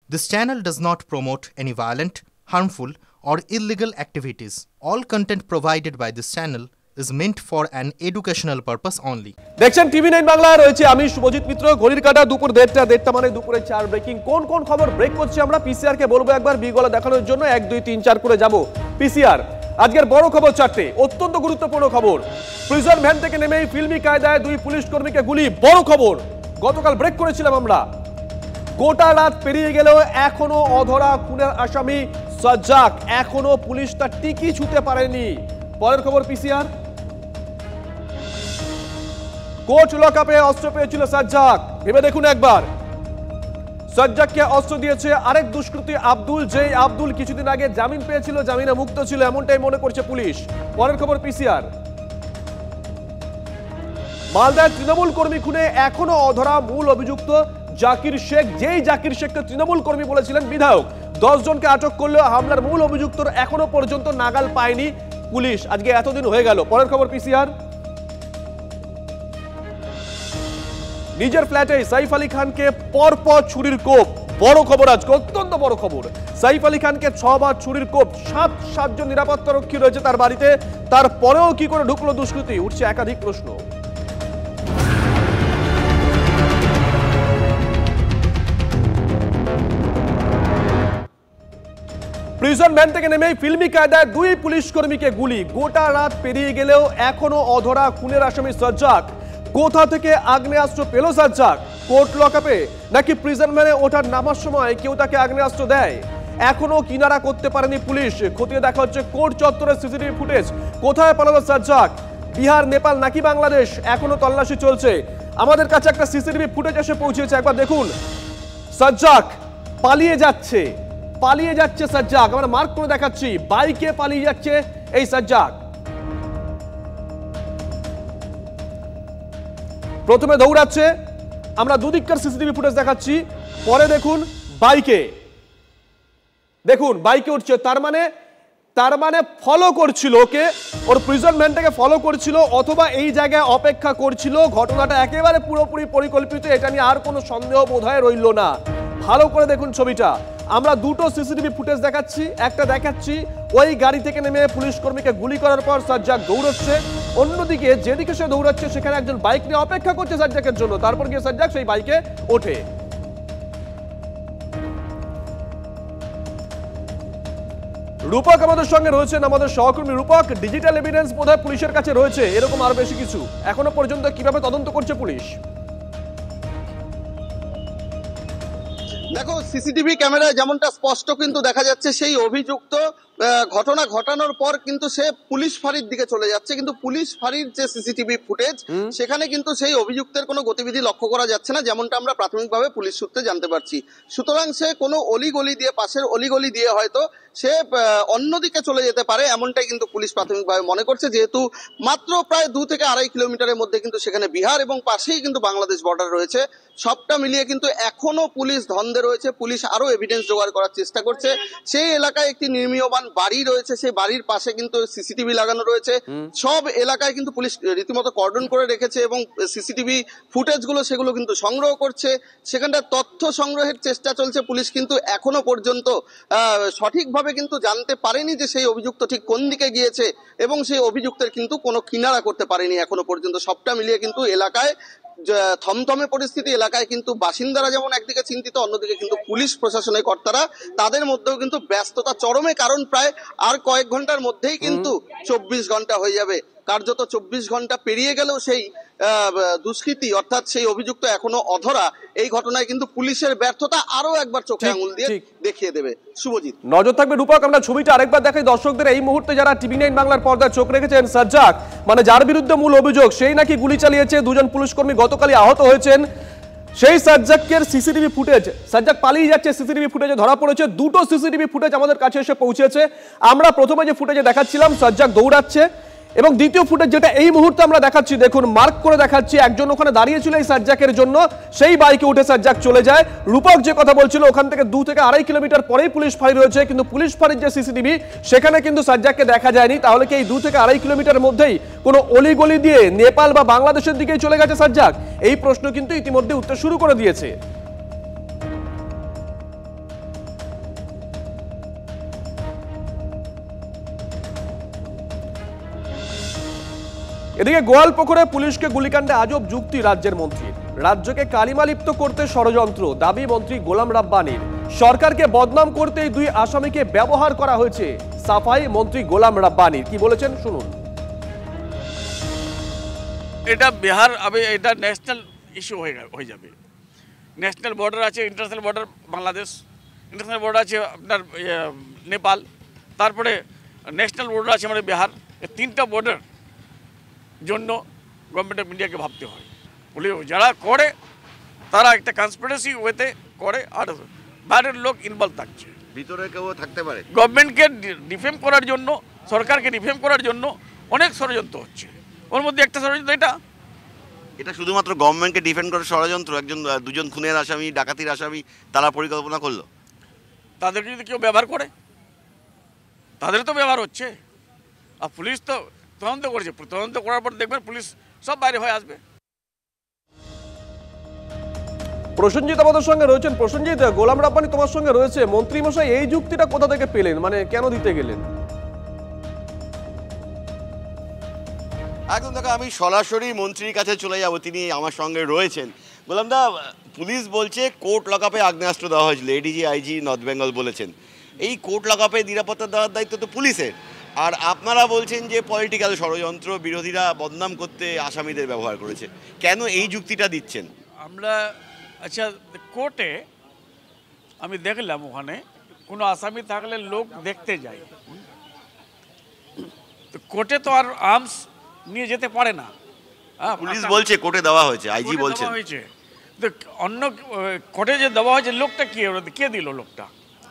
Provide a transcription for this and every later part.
This channel does not promote any violent, harmful, or illegal activities. All content provided by this channel is meant for an educational purpose only. দেখছেন টিভি9 বাংলা, রয়েছে আমি শুভজিৎ মিত্র। ঘড়ির কাঁটা দুপুর 1:30 মানে দুপুরে 4 ব্রেকিং। কোন কোন খবর ব্রেক করছে আমরা পিসিআর কে বলবো একবার বিগলা দেখানোর জন্য 1 2 3 4 করে যাব। পিসিআর আজকের বড় খবর 4টে, অত্যন্ত গুরুত্বপূর্ণ খবর। প্রিজন ভ্যান থেকে নেমেই ফিল্মি কায়দায় 2 পুলিশ কর্মীকে গুলি, বড় খবর। গতকাল ব্রেক করেছিলাম আমরা। গোটা রাত পেরিয়ে গেলেও এখনো অধরা খুনের আসামি সাজ্জাক, এখনো পুলিশ তার টিকি ছুঁতে পারেনি। পরের খবর পিসিআর, কোর্ট লকআপে অস্ত্র পেয়েছিল সাজ্জাক। ভেবে দেখুন একবার, সাজ্জাককে অস্ত্র দিয়েছে আরেক দুষ্কৃতী আব্দুল, যে আব্দুল কিছুদিন আগে জামিন পেয়েছিল, জামিনে মুক্ত ছিল এমনটাই মনে করছে পুলিশ। পরের খবর পিসিআর, মালদার তৃণমূল কর্মী খুনে এখনো অধরা মূল অভিযুক্ত জাকির শেখ। যেই জাকির শেখকে তৃণমূল কর্মী বলেছিলেন বিধায়ক, 10 জনকে আটক করলেও হামলার মূল অভিযুক্তর এখনো পর্যন্ত নাগাল পায়নি পুলিশ। আজকে এতদিন হয়ে গেল। পরের খবর পিসিআর, নিজের ফ্ল্যাটে সাইফ আলী খানকে পরপর ছুরির কোপ, বড় খবর আজকে, অত্যন্ত বড় খবর। সাইফ আলী খানকে 6 বার ছুরির কোপ, 7 জন নিরাপত্তা রক্ষী রয়েছে তার বাড়িতে, তারপরেও কি করে ঢুকলো দুষ্কৃতী, উঠছে একাধিক প্রশ্ন। প্রিজন ভ্যান থেকে নেমেই ফিল্মি কায়দায় 2 পুলিশ কর্মীকে গুলি, গোটা রাত পেরিয়ে গেলেও এখনো অধরা খুনের আসামি সাজ্জাক। কোথা থেকে আগ্নেয়াস্ত্র পেল সাজ্জাক? কোর্ট লকআপে নাকি প্রিজন ভ্যানে ওঠার নামার সময় কেউ তাকে আগ্নেয়াস্ত্র দেয়? এখনো কিনারা করতে পারেনি পুলিশ। খতিয়ে দেখা হচ্ছে কোর্ট চত্বরের সিসিটিভি ফুটেজ। কোথায় পালালো সাজ্জাক? বিহার, নেপাল নাকি বাংলাদেশ? এখনো তল্লাশি চলছে। আমাদের কাছে একটা সিসিটিভি ফুটেজ এসে পৌঁছেছে, একবার দেখুন। সাজ্জাক পালিয়ে যাচ্ছে, পালিয়ে যাচ্ছে সাজ্জাক। আমরা মার্ক করে দেখাচ্ছি, বাইকে পালিয়ে যাচ্ছে এই সাজ্জাক। প্রথমে দৌড়াচ্ছে, আমরা দুদিককার সিসিটিভি ফুটেজ দেখাচ্ছি। পরে দেখুন বাইকে, দেখুন বাইকে উঠছে, তার মানে ফলো করছিল ওকে, ওর প্রিজন ভ্যানটাকে ফলো করছিল, অথবা এই জায়গায় অপেক্ষা করছিল। ঘটনাটা একেবারে পুরোপুরি পরিকল্পিত, এটা নিয়ে আর কোনো সন্দেহ বোধহয় রইল না। ভালো করে দেখুন ছবিটা। আমরা দুটো সিসিটিভি ফুটেজ দেখাচ্ছি। একটা দেখাচ্ছি ওই গাড়ি থেকে নেমে পুলিশ কর্মীকে গুলি করার পর সাজ্জাক দৌড়চ্ছে, অন্যদিকে যেদিকে সে দৌড়াচ্ছে সেখানে একজন বাইক নিয়ে অপেক্ষা করছে সাজ্জাকের জন্য। তারপর গিয়ে সাজ্জাক সেই বাইকে ওঠে। রূপক আমাদের সঙ্গে রয়েছেন, আমাদের সহকর্মী রূপক। ডিজিটাল এভিডেন্স বোধহয় পুলিশের কাছে রয়েছে, এরকম আর বেশি কিছু এখনো পর্যন্ত কিভাবে তদন্ত করছে পুলিশ? দেখো, সিসিটিভি ক্যামেরায় যেমনটা স্পষ্ট কিন্তু দেখা যাচ্ছে সেই অভিযুক্ত ঘটনা ঘটানোর পর কিন্তু সে পুলিশ ফাঁড়ির দিকে চলে যাচ্ছে, কিন্তু পুলিশ ফাঁড়ির যে সিসিটিভি ফুটেজ সেখানে কিন্তু সেই অভিযুক্তের কোনো গতিবিধি লক্ষ্য করা যাচ্ছে না, যেমনটা আমরা প্রাথমিকভাবে পুলিশ সূত্রে জানতে পারছি। সুতরাং সে কোনো অলিগলি দিয়ে, পাশের অলিগলি দিয়ে হয়তো সে অন্যদিকে চলে যেতে পারে, এমনটাই কিন্তু পুলিশ প্রাথমিকভাবে মনে করছে, যেহেতু মাত্র প্রায় 2 থেকে 2.5 কিলোমিটারের মধ্যে কিন্তু সেখানে বিহার এবং পাশেই কিন্তু বাংলাদেশ বর্ডার রয়েছে। সবটা মিলিয়ে কিন্তু এখনো পুলিশ ধন্দে রয়েছে। পুলিশ আরো এভিডেন্স জোগাড় করার চেষ্টা করছে। সেই এলাকায় একটি নির্মীয়মান বাড়ি রয়েছে, সেই বাড়ির পাশে কিন্তু সিসিটিভি লাগানো রয়েছে। সব এলাকায় কিন্তু পুলিশ রীতিমতো কর্ডন করে রেখেছে এবং সিসিটিভি ফুটেজ গুলো সেগুলো কিন্তু সংগ্রহ করছে। সেখানটা তথ্য সংগ্রহের চেষ্টা চলছে। পুলিশ কিন্তু এখনো পর্যন্ত সঠিকভাবে কিন্তু জানতে পারেনি যে সেই অভিযুক্ত ঠিক কোন দিকে গিয়েছে এবং সেই অভিযুক্তের কিন্তু কোনো কিনারা করতে পারেনি এখনো পর্যন্ত। সবটা মিলিয়ে কিন্তু এলাকায় থমথমে পরিস্থিতি। এলাকায় কিন্তু বাসিন্দারা যেমন একদিকে চিন্তিত, অন্যদিকে কিন্তু পুলিশ প্রশাসনের কর্তারা, তাদের মধ্যেও কিন্তু ব্যস্ততা চরমে। কারণ প্রায় আর কয়েক ঘন্টার মধ্যেই কিন্তু 24 ঘন্টা হয়ে যাবে। কার্যত 24 ঘন্টা পেরিয়ে গেলেও সেই দুষ্কৃতী অর্থাৎ সেই অভিযুক্ত এখনো অধরা। এই ঘটনায় কিন্তু পুলিশের ব্যর্থতা আরো একবার চোখে আঙুল দিয়ে দেখিয়ে দেবে। শুভজিৎ, নজর থাকবে রূপক। আমরা ছবিটা আরেকবার দেখাই দর্শকদের। এই মুহূর্তে যারা টিভি9 বাংলার পর্দায় চোখ রেখেছেন, সাজ্জাক মানে যার বিরুদ্ধে মূল অভিযোগ, সেই নাকি গুলি চালিয়েছে। 2 জন পুলিশ কর্মী গতকালই আহত হয়েছেন। সেই সাজ্জাকের সিসিটিভি ফুটেজ, সাজ্জাক পালিয়ে যাচ্ছে, সিসিটিভি ফুটেজে ধরা পড়েছে। দুটো সিসিটিভি ফুটেজ আমাদের কাছে এসে পৌঁছেছে। আমরা প্রথমে যে ফুটেজে দেখাচ্ছিলাম সাজ্জাক দৌড়াচ্ছে, এবং দ্বিতীয় ফুটেজ যেটা এই মুহূর্তে আমরা দেখাচ্ছি, দেখুন মার্ক করে দেখাচ্ছি, একজন ওখানে দাঁড়িয়ে ছিল এই সাজ্জাকের জন্য, সেই বাইকে উঠে সাজ্জাক চলে যায়। রূপক যে কথা বলছিল, ওখান থেকে 2 থেকে 2.5 কিলোমিটার পরেই পুলিশ ফাঁড়ি রয়েছে, কিন্তু পুলিশ ফাঁড়ির যে সিসিটিভি সেখানে কিন্তু সাজ্জাককে দেখা যায়নি। তাহলে কি এই 2 থেকে 2.5 কিলোমিটারের মধ্যেই কোনো অলিগলি দিয়ে নেপাল বা বাংলাদেশের দিকেই চলে গেছে সাজ্জাক? এই প্রশ্ন কিন্তু ইতিমধ্যে উত্তর শুরু করে দিয়েছে। এদিকে গোয়ালপুকুরে পুলিশকে গুলিকাণ্ডে আজব যুক্তি রাজ্যের মন্ত্রীর। রাজ্যকে কালিমালিপ্ত করতে ষড়যন্ত্র, দাবি মন্ত্রী গোলাম রাব্বানির। সরকারকে বদনাম করতে এই দুই আসামিকে ব্যবহার করা হয়েছে, সাফাই মন্ত্রী গোলাম রাব্বানির। কি বলেছেন শুনুন। এটা বিহার, এটা ন্যাশনাল ইস্যু হয়ে যাবে। ন্যাশনাল বর্ডার আছে, international border Bangladesh, international border আছে আপনার নেপাল, তারপরে ন্যাশনাল বর্ডার আছে আমাদের বিহার। এই তিনটা বর্ডার জন্য গভর্নমেন্ট অফ ইন্ডিয়াকে ভাবতে হয়। পুলিশ যারা করে তারা একটা কনস্পিরেসি ওয়েতে করে, আর বাইরের লোক ইনভলভ থাকছে, ভিতরে কেউ থাকতে পারে। গভর্নমেন্টকে ডিফেম করার জন্য, সরকারকে ডিফেম করার জন্য অনেক ষড়যন্ত্র হচ্ছে। ওর মধ্যে একটা ষড়যন্ত্র এটা শুধুমাত্র গভর্নমেন্টকে ডিফেন্ড করার ষড়যন্ত্র। দুজন খুনের আসামি, ডাকাতির আসামি, তারা পরিকল্পনা করলো। তাদেরকে যদি কেউ ব্যবহার করে, তাদের তো ব্যবহার হচ্ছে। আর পুলিশ তো তদন্ত করেছে, তদন্ত করার পর দেখবেন পুলিশ সব বাইরে হয়ে আসবে। প্রসেনজিৎ আমাদের সঙ্গে রয়েছেন। প্রসেনজিৎ, গোলাম রাব্বানি তোমার সঙ্গে রয়েছে। মন্ত্রী মশাই এই যুক্তিটা কোথা থেকে পেলেন, মানে কেন দিতে গেলেন? একদম দেখো, আমি সরাসরি মন্ত্রীর কাছে চলে যাব, তিনি আমার সঙ্গে রয়েছেন। বললাম দা, পুলিশ বলছে কোর্ট লকআপে আগ্নেয়াস্ত্র দেওয়া হয়েছিল, এডিজি আইজি নর্থ বেঙ্গল বলেছেন। এই কোর্ট লকআপে নিরাপত্তা দেওয়ার দায়িত্ব তো পুলিশের, আর আপনারা বলছেন যে পলিটিক্যাল ষড়যন্ত্র, বিরোধীরা বদনাম করতে আসামিদের ব্যবহার করেছে। কেন এই যুক্তিটা দিচ্ছেন? আমরা আচ্ছা, কোর্টে আমি দেখলাম ওখানে কোনো আসামি থাকলে লোক দেখতে যায়, তো কোর্টে তো আর আর্মস নিয়ে যেতে পারে না। পুলিশ বলছে কোর্টে দেওয়া হয়েছে, আইজি বলছেন হয়েছে, তো অন্য কোর্টে যে দেওয়া হয়েছে লোকটা কে দিল লোকটা?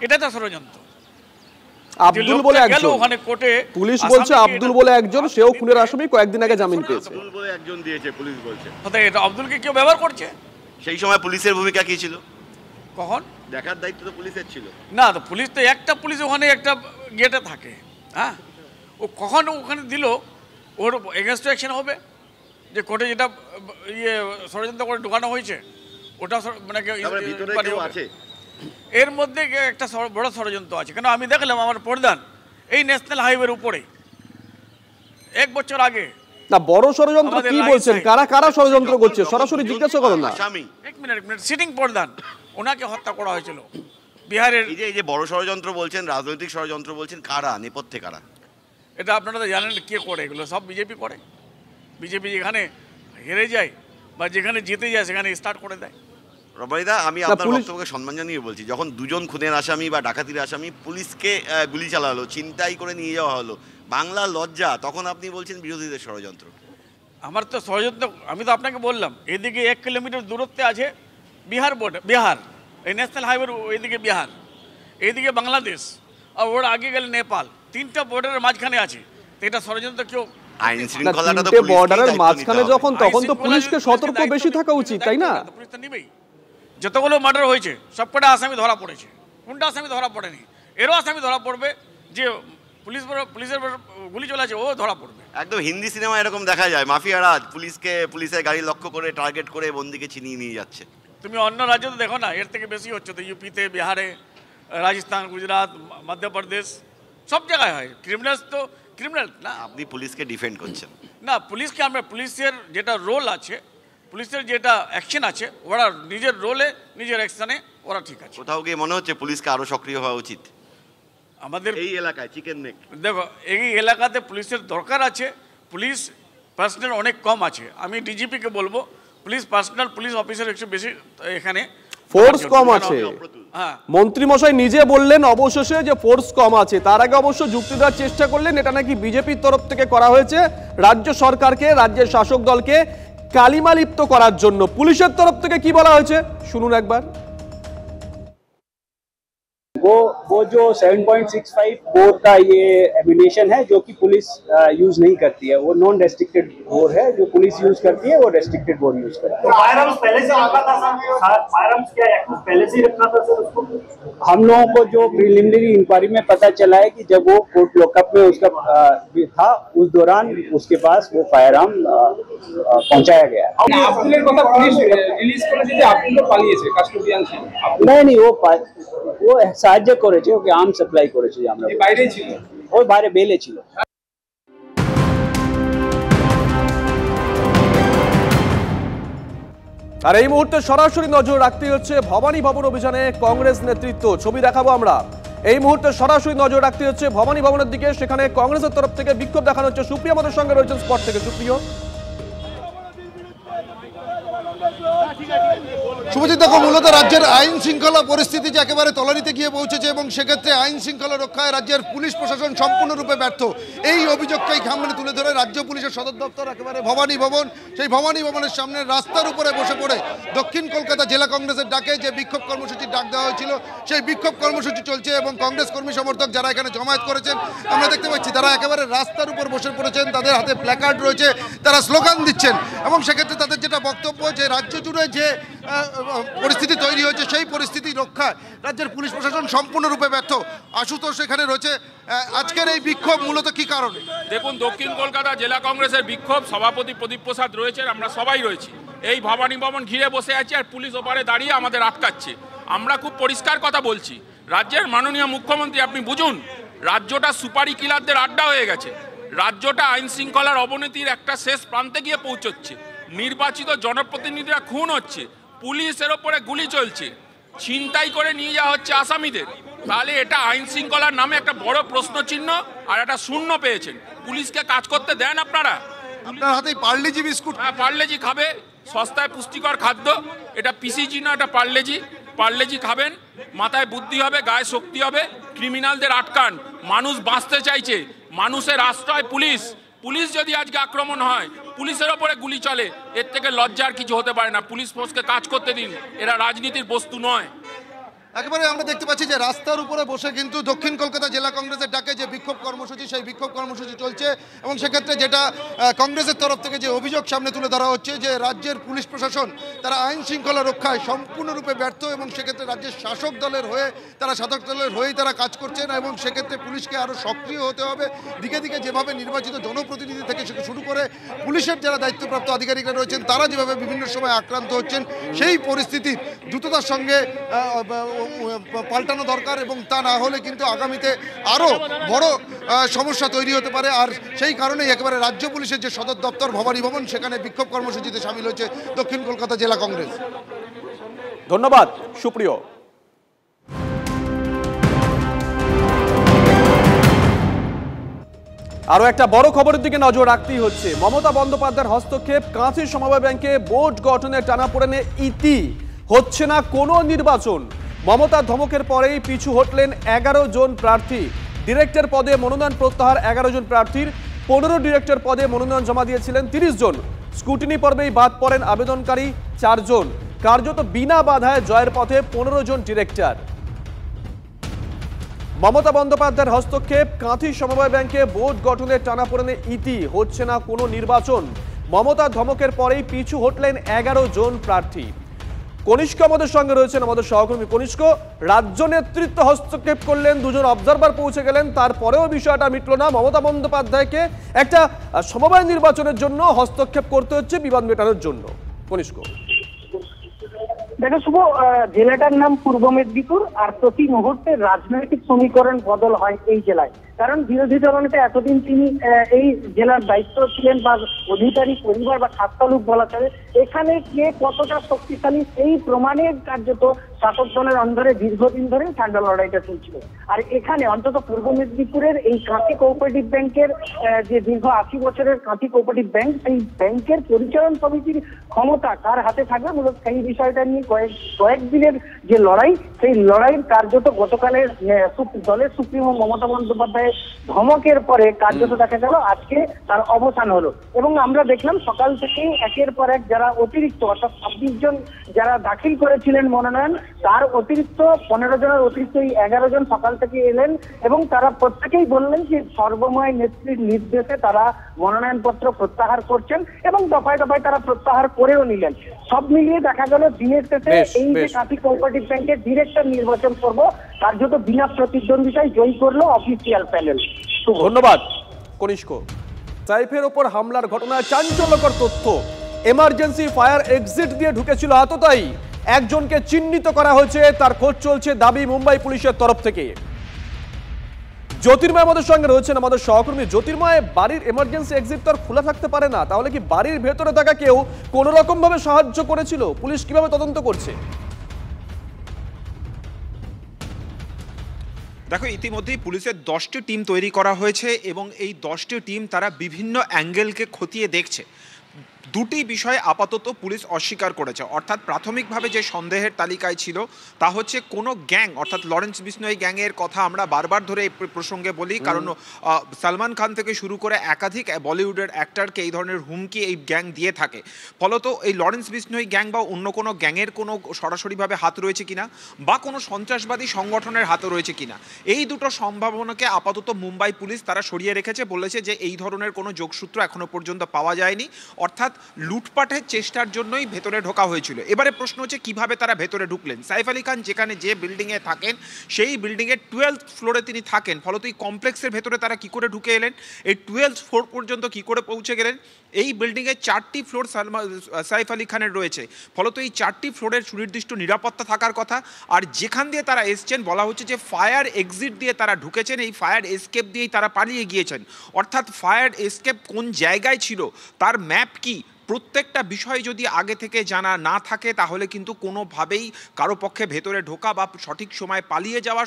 এটা তো ষড়যন্ত্র। আব্দুল বলে একজন, ওখানে কোর্টে পুলিশ বলছে আব্দুল বলে একজন, সেও খুনের আসামি, কয়েকদিন আগে জামিন পেয়েছে। আব্দুল বলে একজন দিয়েছে পুলিশ বলছে। এটা আব্দুলকে কেউ ব্যবহার করছে। সেই সময় পুলিশের ভূমিকা কি ছিল? কখন দেখার দায়িত্ব তো পুলিশের ছিল না? তো পুলিশ তো একটা পুলিশ ওখানে একটা গেটে থাকে। হ্যাঁ, ও কখন ওখানে দিল, ওর এগেনস্ট অ্যাকশন হবে। যে কোর্টে যেটা ষড়যন্ত্র করে ঢোকানো হয়েছে ওটা মানে আছে, এর মধ্যে একটা বড় ষড়যন্ত্র আছে। কেন আমি দেখলাম আমার প্রধান এই ন্যাশনাল হাইওয়ের উপরে 1 বছর আগে। না, বড় ষড়যন্ত্র কি বলছেন? কারা কারা ষড়যন্ত্র করছে সরাসরি জিজ্ঞাসা করুন না। এক মিনিট সিটিং প্রধান, ওনাকে হত্যা করা হয়েছিল বিহারের। এই যে বড় ষড়যন্ত্র বলছেন, রাজনৈতিক ষড়যন্ত্র বলছেন, কারা নেপথ্যে কারা? এটা আপনারা তো জানেন কে করে, এগুলো সব বিজেপি করে। বিজেপি যেখানে হেরে যায় বা যেখানে জিতে যায় সেখানে স্টার্ট করে দেয়। রবারিদা, আমি আপনার বক্তব্যকে সম্মান জানিয়ে বলছি, যখন দুজন খুনের আসামি বা ডাকাতির আসামি পুলিশকে গুলি চালালো, ছিনতাই করে নিয়ে যাওয়া হলো, বাংলা লজ্জা, তখন আপনি বলছেন বিরোধীদের ষড়যন্ত্র। আমার তো ষড়যন্ত্র, আমি তো আপনাকে বললাম এদিকে 1 কিলোমিটার দূরত্বে আছে বিহার বর্ডার, বিহার এই ন্যাশনাল হাইওয়ের ওইদিকে বিহার, এইদিকে বাংলাদেশ, আর ওর আগে গেলে নেপাল। 3টা বর্ডারের মাঝখানে আছে। এটা ষড়যন্ত্র কেউ আইন শৃঙ্খলাটা তো বর্ডারের মাঝখানে যখন, তখন তো পুলিশকে সতর্ক বেশি থাকা উচিত, তাই না? পুলিশ তো নিবেই। যতগুলো মার্ডার হয়েছে সবকটা আসামি ধরা পড়েছে, কোনটা আসামি ধরা পড়েনি? এরও আসামি ধরা পড়বে, যে পুলিশের গুলি চলেছে ও ধরা পড়বে। একদম হিন্দি সিনেমা এরকম দেখা যায়, মাফিয়ারা পুলিশের গাড়ি লক্ষ্য করে টার্গেট করে বন্দীকে ছিনিয়ে নিয়ে যাচ্ছে। তুমি অন্য রাজ্যে তো দেখো না, এর থেকে বেশি হচ্ছে তো। ইউপিতে, বিহারে, রাজস্থান, গুজরাট, মধ্যপ্রদেশ, সব জায়গায় হয়। ক্রিমিনালস তো ক্রিমিনাল না। আপনি পুলিশকে ডিফেন্ড করছেন না, পুলিশকে আমরা, পুলিশের যেটা রোল আছে, পুলিশের যেটা অ্যাকশন আছে, ওরা নিজের রোলে নিজের অ্যাকশনে ওরা ঠিক আছে। কোথাও গিয়ে মনে হচ্ছে পুলিশকে আরো সক্রিয় হওয়া উচিত আমাদের এই এলাকায়। চিকেন নেক দেখো, এই এলাকাতে পুলিশের দরকার আছে। পুলিশ পার্সোনাল অনেক কম আছে। আমি ডিজিপিকে বলবো পুলিশ পার্সোনাল, পুলিশ অফিসার একটু বেশি এখানে ফোর্স কম আছে। মন্ত্রী মশাই নিজে বললেন অবশেষে যে ফোর্স কম আছে। তার আগে অবশ্য যুক্তি দেওয়ার চেষ্টা করলেন এটা নাকি বিজেপির তরফ থেকে করা হয়েছে, রাজ্য সরকারকে, রাজ্যের শাসক দলকে কালিমালিপ্ত করার জন্য। পুলিশের তরফ থেকে কি বলা হয়েছে শুনুন একবার। वो जो 7.65 बोर का ये एमिनेशन है जो कि पुलिस यूज नहीं करती है, वो नॉन रेस्ट्रिक्टेड बोर है। जो पुलिस यूज करती है वो रेस्ट्रिक्टेड बोर यूज करती है। फायरआर्म्स पहले से रखा था सर, फायरआर्म्स क्या एक्ट पहले से रखना था सर उसको? हम लोगों को जो प्रिलिमिनरी इंक्वायरी में पता चला है कि जब वो कोर्ट लॉकअप में उसका था, उस दौरान उसके पास वो फायरआर्म पहुंचाया गया। नहीं, वो সাহায্য করেছে, ওকে আর্ম সাপ্লাই করেছে। আমরা বাইরে ছিল, ওই বাইরে বেলে ছিল। আর এই মুহূর্তে সরাসরি নজর রাখতে হচ্ছে ভবানী ভবন অভিযানে কংগ্রেস নেতৃত্ব। ছবি দেখাবো আমরা। এই মুহূর্তে সরাসরি নজর রাখতে হচ্ছে ভবানী ভবনের দিকে, সেখানে কংগ্রেসের তরফ থেকে বিক্ষোভ দেখানো হচ্ছে। সুপ্রিয় আমাদের সঙ্গে রয়েছেন স্পট থেকে। সুপ্রিয়, শুভজিৎ, দেখো, মূলত রাজ্যের আইন শৃঙ্খলা পরিস্থিতি যে একেবারে তলানিতে গিয়ে পৌঁছেছে এবং সেক্ষেত্রে আইন শৃঙ্খলা রক্ষায় রাজ্যের পুলিশ প্রশাসন সম্পূর্ণরূপে ব্যর্থ, এই অভিযোগকেই সামনে তুলে ধরে রাজ্য পুলিশের সদর দপ্তর একেবারে ভবানী ভবন, সেই ভবানী ভবনের সামনে রাস্তার উপরে বসে পড়ে দক্ষিণ কলকাতা জেলা কংগ্রেসের ডাকে যে বিক্ষোভ কর্মসূচির ডাক দেওয়া হয়েছিল সেই বিক্ষোভ কর্মসূচি চলছে এবং কংগ্রেস কর্মী সমর্থক যারা এখানে জমায়েত করেছেন আমরা দেখতে পাচ্ছি তারা একেবারে রাস্তার উপর বসে পড়েছেন, তাদের হাতে প্ল্যাকার্ড রয়েছে, তারা স্লোগান দিচ্ছেন এবং সেক্ষেত্রে তাদের যেটা বক্তব্য যে রাজ্য জুড়ে যে পরিস্থিতি তৈরি হয়েছে সেই পরিস্থিতি রক্ষায় রাজ্যের পুলিশ প্রশাসন সম্পূর্ণরূপে ব্যর্থ। আশুতোষ এখানে রয়েছে, আজকের এই বিক্ষোভ মূলত কি কারণে? দেখুন, দক্ষিণ কলকাতা জেলা কংগ্রেসের বিক্ষোভ, সভাপতি প্রদীপ প্রসাদ রয়েছেন, আমরা সবাই রয়েছি, এই ভবানী ভবন ঘিরে বসে আছি আর পুলিশ ওপারে দাঁড়িয়ে আমাদের আটকাচ্ছে। আমরা খুব পরিষ্কার কথা বলছি, রাজ্যের মাননীয় মুখ্যমন্ত্রী আপনি বুঝুন, রাজ্যটা সুপারি কিলারদের আড্ডা হয়ে গেছে, রাজ্যটা আইন শৃঙ্খলার অবনতির একটা শেষ প্রান্তে গিয়ে পৌঁছচ্ছে, নির্বাচিত জনপ্রতিনিধিরা খুন হচ্ছে, পুলিশের ওপরে গুলি চলছে, ছিনতাই করে নিয়ে যাওয়া হচ্ছে আসামিদের। তাহলে এটা আইন শৃঙ্খলার নামে একটা বড় প্রশ্নচিহ্ন আর একটা শূন্য পেয়েছেন। পুলিশকে কাজ করতে দেন আপনারা? আপনার হাতে পার্লেজি বিস্কুট। হ্যাঁ, পার্লেজি খাবে, সস্তায় পুষ্টিকর খাদ্য, এটা পিসিজি না, এটা পার্লেজি। পার্লেজি খাবেন, মাথায় বুদ্ধি হবে, গায়ে শক্তি হবে। ক্রিমিনালদের আটকান, মানুষ বাঁচতে চাইছে, মানুষের আশ্রয় পুলিশ। পুলিশ যদি আজকে আক্রমণ হয়, পুলিশের ওপরে গুলি চলে, এর থেকে লজ্জার কিছু হতে পারে না। পুলিশ ফোর্সকে কাজ করতে দিন, এরা রাজনীতির বস্তু নয়। একেবারে আমরা দেখতে পাচ্ছি যে রাস্তার উপরে বসে কিন্তু দক্ষিণ কলকাতা জেলা কংগ্রেসের ডাকে যে বিক্ষোভ কর্মসূচি সেই বিক্ষোভ কর্মসূচি চলছে এবং সেক্ষেত্রে যেটা কংগ্রেসের তরফ থেকে যে অভিযোগ সামনে তুলে ধরা হচ্ছে যে রাজ্যের পুলিশ প্রশাসন তারা আইন শৃঙ্খলা রক্ষায় সম্পূর্ণরূপে ব্যর্থ এবং সেক্ষেত্রে রাজ্যের শাসক দলের হয়েই তারা কাজ করছেন এবং সেক্ষেত্রে পুলিশকে আরও সক্রিয় হতে হবে। দিকে দিকে যেভাবে নির্বাচিত জনপ্রতিনিধি থেকে শুরু করে পুলিশের যারা দায়িত্বপ্রাপ্ত আধিকারিকরা রয়েছেন তারা যেভাবে বিভিন্ন সময় আক্রান্ত হচ্ছেন, সেই পরিস্থিতির দ্রুততার সঙ্গে পাল্টানো দরকার এবং তা না হলে কিন্তু আগামীতে আরও বড় সমস্যা তৈরি হতে পারে। আর সেই কারণেই একেবারে রাজ্য পুলিশের যে সদর দপ্তর ভবানী ভবন সেখানে বিক্ষোভ কর্মসূচিতে সামিল হয়েছে দক্ষিণ কলকাতা জেলা কংগ্রেস। ধন্যবাদ সুপ্রিয়। আরো একটা বড় খবরের দিকে নজর রাখতেই হচ্ছে। মমতা বন্দ্যোপাধ্যায়ের হস্তক্ষেপ, কাঁথি সমবায় ব্যাংকে বোর্ড গঠনের টানাপোড়েনে ইতি, হচ্ছে না কোনো নির্বাচন। মমতার ধমকের পরেই পিছু হটলেন 11 জন প্রার্থী। ডিরেক্টর পদে মনোনয়ন প্রত্যাহার 11 জন প্রার্থীর, 15 ডিরেক্টর পদে মনোনয়ন জমা দিয়েছিলেন 30 জন। স্ক্রুটিনি পর্বেই বাদ পড়েন আবেদনকারী 4 জন। কার্যত বিনা বাধায় জয়ের পথে 15 জন ডিরেক্টর। মমতা বন্দ্যোপাধ্যায়ের হস্তক্ষেপ, কাঁথি সমবায় ব্যাংকে বোর্ড গঠনের টানাপোড়েনে ইতি, হচ্ছে না কোনো নির্বাচন। মমতার ধমকের পরেই পিছু হটলেন 11 জন প্রার্থী। কনিষ্ক আমাদের সঙ্গে রয়েছেন, আমাদের সহকর্মী কনিষ্ক। রাজ্য নেতৃত্ব হস্তক্ষেপ করলেন, 2 জন অবজারভার পৌঁছে গেলেন, তারপরেও বিষয়টা মিটল না। মমতা বন্দ্যোপাধ্যায়কে একটা সমবায় নির্বাচনের জন্য হস্তক্ষেপ করতে হচ্ছে বিবাদ মেটানোর জন্য। কনিষ্ক, দেখো শুভ, জেলাটার নাম পূর্ব মেদিনীপুর আর প্রতি মুহূর্তে রাজনৈতিক সমীকরণ বদল হয় এই জেলায়। কারণ বিরোধী দলনেতা এতদিন তিনি এই জেলার দায়িত্ব ছিলেন বা অধিকারী পরিবার বা খাততালুক বলা চলে, এখানে কে কতটা শক্তিশালী সেই প্রমাণের কার্যত শাসক দলের অন্ধরে দীর্ঘদিন ধরে ঠান্ডা লড়াইটা চলছিল। আর এখানে অন্তত পূর্ব মেদিনীপুরের এই কাঁথি কোঅপারেটিভ ব্যাংকের যে দীর্ঘ 80 বছরের কাঁথি কোঅপারেটিভ ব্যাংক, সেই ব্যাংকের পরিচালন সমিতির ক্ষমতা কার হাতে থাকবে, মূলত সেই বিষয়টা নিয়ে কয়েকদিনের যে লড়াই, সেই লড়াইয়ের কার্যত গতকালের দলের সুপ্রিমো মমতা বন্দ্যোপাধ্যায় ধমকের পরে কার্যত দেখা গেল আজকে তার অবসান হলো। এবং আমরা দেখলাম সকাল থেকেই একের পর এক যারা অতিরিক্ত অর্থাৎ 26 জন যারা দাখিল করেছিলেন মনোনয়ন, তার অতিরিক্ত 15 জনের অতিরিক্ত এই 11 জন সকাল থেকে এলেন এবং তারা প্রত্যেকেই বললেন যে সর্বময় নেত্রীর নির্দেশে তারা মনোনয়নপত্র প্রত্যাহার করছেন এবং দফায় দফায় তারা প্রত্যাহার করেও নিলেন। সব মিলিয়ে দেখা গেল দিনের শেষে এই যে কাঁথি কোঅপারেটিভ ব্যাংকের ডিরেক্টর নির্বাচন করবো কার্যত বিনা প্রতিদ্বন্দ্বিতায় জয়ী করলো অফিসিয়াল প্যানেল। ধন্যবাদ কনিষ্ক। সাইফের ওপর হামলার ঘটনায় চাঞ্চল্যকর তথ্য, এমার্জেন্সি ফায়ার এক্সিট দিয়ে ঢুকেছিল আততায়ী, একজনকে চিহ্নিত করা হয়েছে, তার খোঁজ চলছে, দাবি মুম্বাই পুলিশের তরফ থেকে। জ্যোতির্ময় আমাদের সঙ্গে রয়েছেন, আমাদের সহকর্মী। জ্যোতির্ময়, বাড়ির এমার্জেন্সি এক্সিট তো আর খোলা থাকতে পারে না, তাহলে কি বাড়ির ভেতরে থাকা কেউ কোনো রকম ভাবে সাহায্য করেছিল? পুলিশ কিভাবে তদন্ত করছে? দেখো, ইতিমধ্যেই পুলিশের 10টি টিম তৈরি করা হয়েছে এবং এই 10টি টিম তারা বিভিন্ন অ্যাঙ্গেলকে খতিয়ে দেখছে। দুটি বিষয় আপাতত পুলিশ অস্বীকার করেছে, অর্থাৎ প্রাথমিকভাবে যে সন্দেহের তালিকায় ছিল তা হচ্ছে কোনো গ্যাং, অর্থাৎ লরেন্স বিষ্ণোই গ্যাংয়ের কথা আমরা বারবার ধরে এই প্রসঙ্গে বলি, কারণ সালমান খান থেকে শুরু করে একাধিক বলিউডের অ্যাক্টরকে এই ধরনের হুমকি এই গ্যাং দিয়ে থাকে। ফলত এই লরেন্স বিষ্ণোই গ্যাং বা অন্য কোনো গ্যাংয়ের কোনো সরাসরিভাবে হাত রয়েছে কিনা বা কোনো সন্ত্রাসবাদী সংগঠনের হাতও রয়েছে কিনা, এই দুটো সম্ভাবনাকে আপাতত মুম্বাই পুলিশ তারা সরিয়ে রেখেছে। বলেছে যে এই ধরনের কোনো যোগসূত্র এখনো পর্যন্ত পাওয়া যায়নি, অর্থাৎ লুটপাটের চেষ্টার জন্যই ভেতরে ঢোকা হয়েছিল। এবারে প্রশ্ন হচ্ছে কিভাবে তারা ভেতরে ঢুকলেন। সাইফ আলী খান যেখানে যে বিল্ডিংয়ে থাকেন সেই বিল্ডিংয়ের 12th ফ্লোরে তিনি থাকেন, ফলত এই কমপ্লেক্সের ভেতরে তারা কি করে ঢুকে এলেন, এই 12th ফ্লোর পর্যন্ত কি করে পৌঁছে গেলেন। এই বিল্ডিংয়ের 4টি ফ্লোর সাইফ আলী খানের রয়েছে, ফলত এই 4টি ফ্লোরের সুনির্দিষ্ট নিরাপত্তা থাকার কথা। আর যেখান দিয়ে তারা এসছেন বলা হচ্ছে যে ফায়ার এক্সিট দিয়ে তারা ঢুকেছেন, এই ফায়ার এসকেপ দিয়েই তারা পালিয়ে গিয়েছেন। অর্থাৎ ফায়ার এসকেপ কোন জায়গায় ছিল তার ম্যাপ কি, প্রত্যেকটা বিষয় যদি আগে থেকে জানা না থাকে তাহলে কিন্তু কোনোভাবেই কারো পক্ষে ভেতরে ঢোকা বা সঠিক সময় পালিয়ে যাওয়া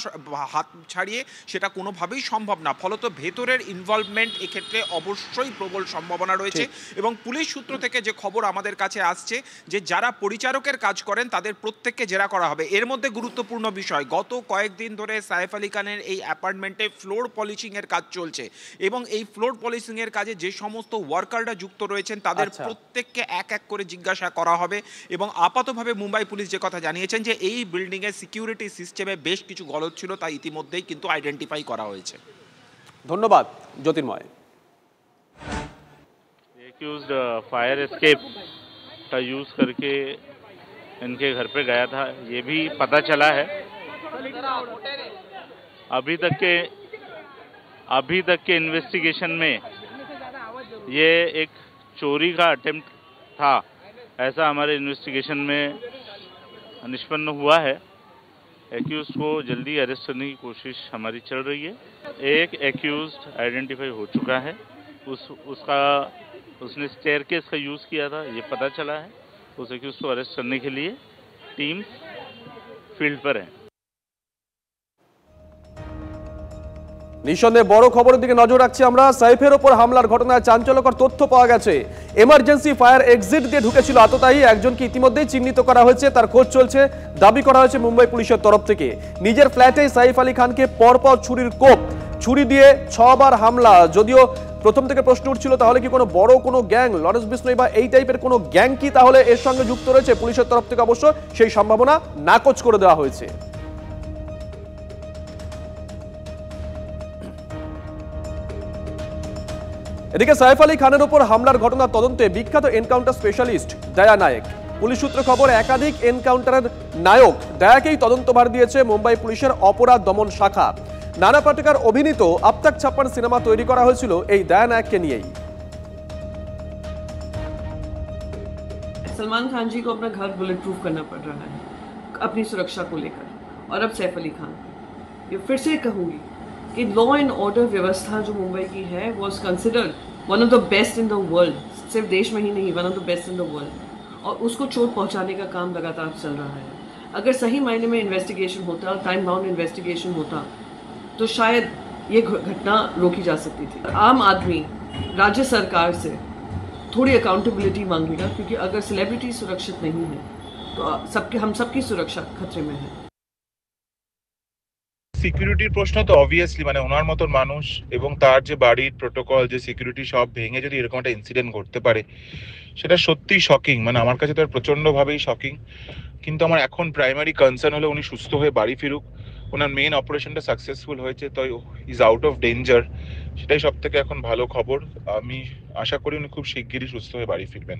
হাত ছাড়িয়ে সেটা কোনোভাবেই সম্ভব না। ফলত ভেতরের ইনভলভমেন্ট এক্ষেত্রে অবশ্যই প্রবল সম্ভাবনা রয়েছে। এবং পুলিশ সূত্র থেকে যে খবর আমাদের কাছে আসছে যে যারা পরিচারকের কাজ করেন তাদের প্রত্যেককে জেরা করা হবে। এর মধ্যে গুরুত্বপূর্ণ বিষয়, গত কয়েকদিন ধরে সাইফ আলী খানের এই অ্যাপার্টমেন্টে ফ্লোর পলিশিংয়ের কাজ চলছে এবং এই ফ্লোর পলিশিংয়ের কাজে যে সমস্ত ওয়ার্কাররা যুক্ত রয়েছেন তাদের প্রত্যেককে এক এক করে জিজ্ঞাসা করা হবে। এবং আপাতভাবে মুম্বাই পুলিশ যে কথা জানিয়েছেন যে এই বিল্ডিংয়ের সিকিউরিটি সিস্টেমে বেশ কিছু গলদ ছিল, তা ইতিমধ্যেই কিন্তু আইডেন্টিফাই করা হয়েছে। ধন্যবাদ জ্যোতির্ময়। एक्यूज्ड फायर एस्केप का यूज करके इनके घर पे गया था, ये भी पता चला है। अभी तक के इन्वेस्टिगेशन में ये एक चोरी का अटेम्प्ट था, ऐसा हमारे इन्वेस्टिगेशन में निष्पन्न हुआ है। एक्यूज्ड को जल्दी अरेस्ट करने की कोशिश हमारी चल रही है। एक एक्यूज्ड आइडेंटिफाई हो चुका है, उसने स्टेयरकेस का यूज़ किया था, ये पता चला है। उस एक्यूज्ड को अरेस्ट करने के लिए टीम फील्ड पर है। নিঃসন্দেহে বড় খবরের দিকে নজর রাখছি আমরা। সাইফের ওপর হামলার ঘটনায় চাঞ্চল্যকর তথ্য পাওয়া গেছে। এমার্জেন্সি ফায়ার এক্সিট দিয়ে ঢুকেছিল আততায়ী একজনকে ইতিমধ্যেই চিহ্নিত করা হয়েছে, তার খোঁজ চলছে। দাবি করা হয়েছে মুম্বাই পুলিশের তরফ থেকে নিজের ফ্ল্যাটেই সাইফ আলী খানকে পরপর ছুরির কোপ, ছুরি দিয়ে 6 বার হামলা। যদিও প্রথম থেকে প্রশ্ন উঠছিল তাহলে কি কোনো বড় কোনো গ্যাং, লরেন্স বিষ্ণোই বা এই টাইপের কোনো গ্যাং কি তাহলে এর সঙ্গে যুক্ত রয়েছে? পুলিশের তরফ থেকে অবশ্য সেই সম্ভাবনা নাকচ করে দেওয়া হয়েছে। এদিকে সাইফ আলী খানের উপর হামলার ঘটনার তদন্তে বিখ্যাত এনকাউন্টার স্পেশালিস্ট দয়া নায়েক। পুলিশ সূত্রে খবর একাধিক এনকাউন্টারের নায়ক দয়াকেই তদন্তভার দিয়েছে মুম্বাই পুলিশের অপরাধ দমন শাখা। নানা পাটেকর অভিনীত अब तक 56 সিনেমা তৈরি করা হয়েছিল এই দয়া নায়েককে নিয়েই। सलमान खान जी को अपना घर बुलेट प्रूफ करना पड़ रहा है अपनी सुरक्षा को लेकर, और अब सैफ अली खान। ये फिर से कहूंगी कि लॉ एंड ऑर्डर व्यवस्था जो मुंबई की है was considered one of the best in the world, सिर्फ देश में ही नहीं, one of the best in the world. और उसको चोट पहुंचाने का काम लगातार चल रहा है। अगर सही मायने में इन्वेस्टिगेशन होता, टाइम बाउंड इन्वेस्टिगेशन होता, तो शायद ये घटना रोकी जा सकती थी। आम आदमी राज्य सरकार से थोड़ी अकाउंटेबिलिटी मांगेगा, क्योंकि अगर सेलिब्रिटी सुरक्षित नहीं है तो हम सबकी सुरक्षा खतरे में है। সিকিউরিটির প্রশ্ন তো অবভিয়াসলি, মানে ওনার মতন মানুষ এবং তার যে বাড়ির প্রোটোকল, যে সিকিউরিটি সব ভেঙে যদি এরকম একটা ইনসিডেন্ট ঘটতে পারে সেটা সত্যিই শকিং। মানে আমার কাছে তো প্রচন্ডভাবেই শকিং। কিন্তু আমার এখন প্রাইমারি কনসার্ন হলো উনি সুস্থ হয়ে বাড়ি ফিরুক, ওনার মেন অপারেশনটা সাকসেসফুল হয়েছে, তো ইজ আউট অফ ডেঞ্জার, সেটাই সব থেকে এখন ভালো খবর। আমি আশা করি উনি খুব শিগগিরই সুস্থ হয়ে বাড়ি ফিরবেন।